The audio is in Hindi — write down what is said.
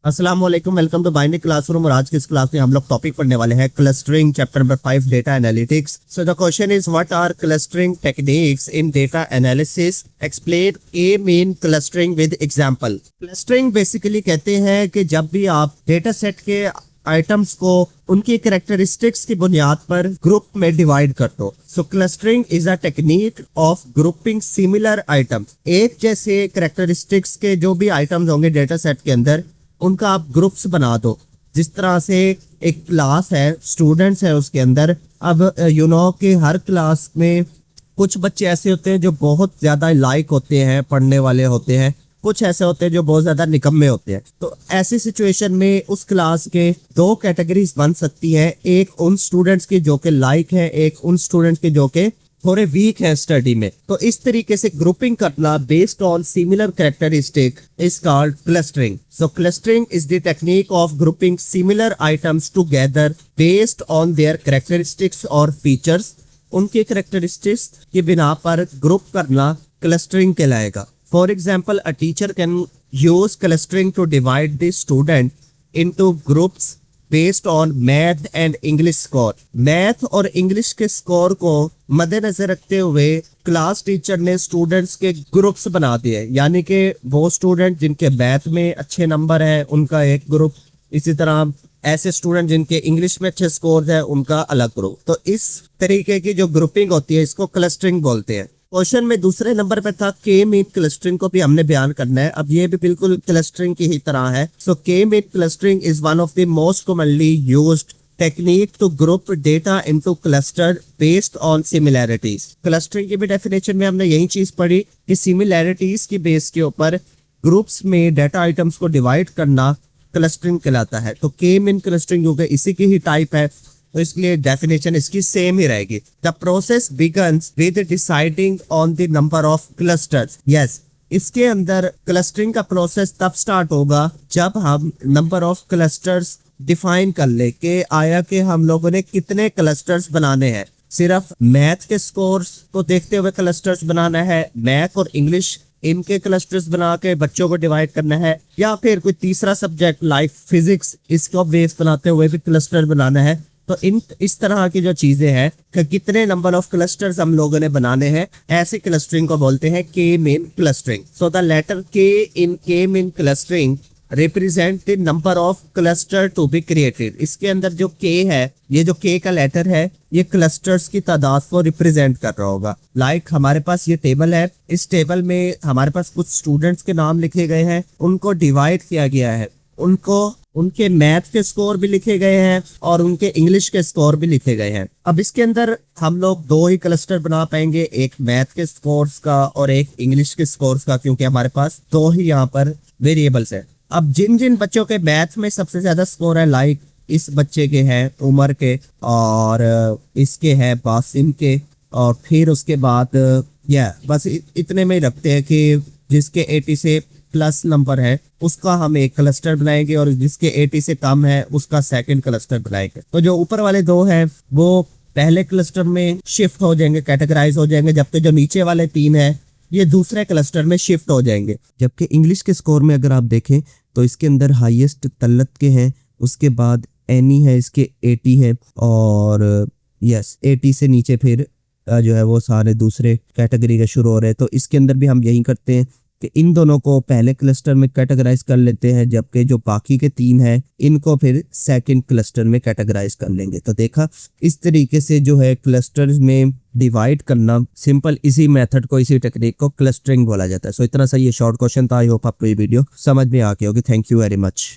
अस्सलाम वालेकुम, वेलकम टू बाइनरी क्लासरूम। और आज की इस क्लास में हम लोग टॉपिक पढ़ने वाले हैं clustering, chapter number 5, data analytics. So the question is what are clustering techniques in data analysis, explain a main clustering with example. Clustering basically कहते हैं कि जब भी आप डेटा सेट के आइटम्स को उनकी कैरेक्टरिस्टिक्स की बुनियाद पर ग्रुप में डिवाइड कर दो। So clustering is a technique of grouping similar items. एक जैसे कैरेक्टरिस्टिक्स के जो भी आइटम्स होंगे डेटा सेट के अंदर, उनका आप ग्रुप्स बना दो। जिस तरह से एक क्लास है, स्टूडेंट्स है उसके अंदर, अब कि हर क्लास में कुछ बच्चे ऐसे होते हैं जो बहुत ज़्यादा लाइक होते हैं, पढ़ने वाले होते हैं, कुछ ऐसे होते हैं जो बहुत ज़्यादा निकम्मे होते हैं। तो ऐसी सिचुएशन में उस क्लास के दो कैटेगरीज बन सकती है, एक उन स्टूडेंट्स की जो कि लाइक है, एक उन स्टूडेंट्स की जो कि थोड़े वीक है स्टडी में। तो इस तरीके से ग्रुपिंग करना based on similar characteristic is called clustering. So clustering is the technique of grouping similar items together based on their characteristics और फीचर्स। उनके कैरेक्टरिस्टिक्स की बिना पर ग्रुप करना क्लस्टरिंग कहलाएगा। For example, a teacher can use clustering to divide the student into groups based on math and English score. Math और इंग्लिश के स्कोर को मद्देनजर रखते हुए क्लास टीचर ने स्टूडेंट्स के ग्रुप्स बना दिए, यानी कि वो स्टूडेंट जिनके मैथ में अच्छे नंबर हैं उनका एक ग्रुप, इसी तरह ऐसे स्टूडेंट जिनके इंग्लिश में अच्छे स्कोर है उनका अलग ग्रुप। तो इस तरीके की जो ग्रुपिंग होती है इसको क्लस्टरिंग बोलते हैं। क्वेश्चन में दूसरे नंबर पे था के मीन क्लस्टरिंग, को भी हमने बयान करना है। अब ये भी बिल्कुल क्लस्टरिंग की ही तरह है। So K mean clustering is one of the most commonly used technique to group data into cluster based on similarities. Clustering की भी डेफिनेशन में हमने यही चीज पढ़ी कि सिमिलैरिटीज की बेस के ऊपर ग्रुप्स में डेटा आइटम्स को डिवाइड करना क्लस्टरिंग कहलाता है। तो के मीन क्लस्टरिंग जो कि इसी की ही टाइप है, तो इसलिए डेफिनेशन इसकी सेम ही रहेगी। The process begins with deciding on the number of clusters. Yes, इसके अंदर क्लस्टरिंग का प्रोसेस तब स्टार्ट होगा जब हम नंबर ऑफ क्लस्टर्स डिफाइन कर ले कि आया कि हम लोगों ने कितने क्लस्टर्स बनाने हैं। सिर्फ मैथ के स्कोर्स को देखते हुए क्लस्टर्स बनाना है, मैथ और इंग्लिश इनके क्लस्टर्स बना के बच्चों को डिवाइड करना है, या फिर कोई तीसरा सब्जेक्ट लाइक फिजिक्स इसको बेस बनाते हुए भी क्लस्टर बनाना है। तो इस तरह की जो चीजें हैं कि कितने नंबर ऑफ क्लस्टर्स हम लोगों ने बनाने हैं, ऐसे क्लस्टरिंग को बोलते हैं K mean clustering. So the letter K in K mean clustering represent the number of cluster to be created. इसके अंदर जो के है, ये जो के का लेटर है, ये क्लस्टर्स की तादाद को रिप्रेजेंट कर रहा होगा। लाइक हमारे पास ये टेबल है, इस टेबल में हमारे पास कुछ स्टूडेंट्स के नाम लिखे गए हैं, उनको डिवाइड किया गया है, उनको उनके मैथ के स्कोर भी लिखे गए हैं और उनके इंग्लिश के स्कोर भी लिखे गए हैं। अब इसके अंदर हम लोग दो ही क्लस्टर बना पाएंगे, एक मैथ के स्कोर्स का और एक इंग्लिश के स्कोर्स का, क्योंकि हमारे पास दो ही यहाँ पर वेरिएबल्स हैं। अब जिन जिन बच्चों के मैथ में सबसे ज्यादा स्कोर है, लाइक इस बच्चे के हैं उमर के, और इसके हैं बासिम के, और फिर उसके बाद बस इतने में ही रखते हैं कि जिसके 80 से प्लस नंबर है उसका हम एक क्लस्टर बनाएंगे और जिसके 80 से कम है उसका सेकंड क्लस्टर बनाएंगे। तो जो ऊपर वाले दो हैं वो पहले क्लस्टर में शिफ्ट हो जाएंगे, कैटेगराइज हो जाएंगे, जबकि जो नीचे वाले तीन हैं ये दूसरे क्लस्टर में शिफ्ट हो जाएंगे। जबकि इंग्लिश के स्कोर में अगर आप देखें तो इसके अंदर हाईएस्ट तलत के हैं, उसके बाद एनी है, इसके 80 है, और 80 से नीचे फिर जो है वो सारे दूसरे कैटेगरी के शुरू हो रहे हैं। तो इसके अंदर भी हम यही करते हैं कि इन दोनों को पहले क्लस्टर में कैटेगराइज कर लेते हैं, जबकि जो बाकी के तीन हैं इनको फिर सेकंड क्लस्टर में कैटेगराइज कर लेंगे। तो देखा, इस तरीके से जो है क्लस्टर्स में डिवाइड करना, सिंपल इसी मेथड को, इसी टेक्निक को क्लस्टरिंग बोला जाता है। सो इतना सा ये शॉर्ट क्वेश्चन था। आई होप आपको ये वीडियो समझ में आ गया होगी। Thank you very much.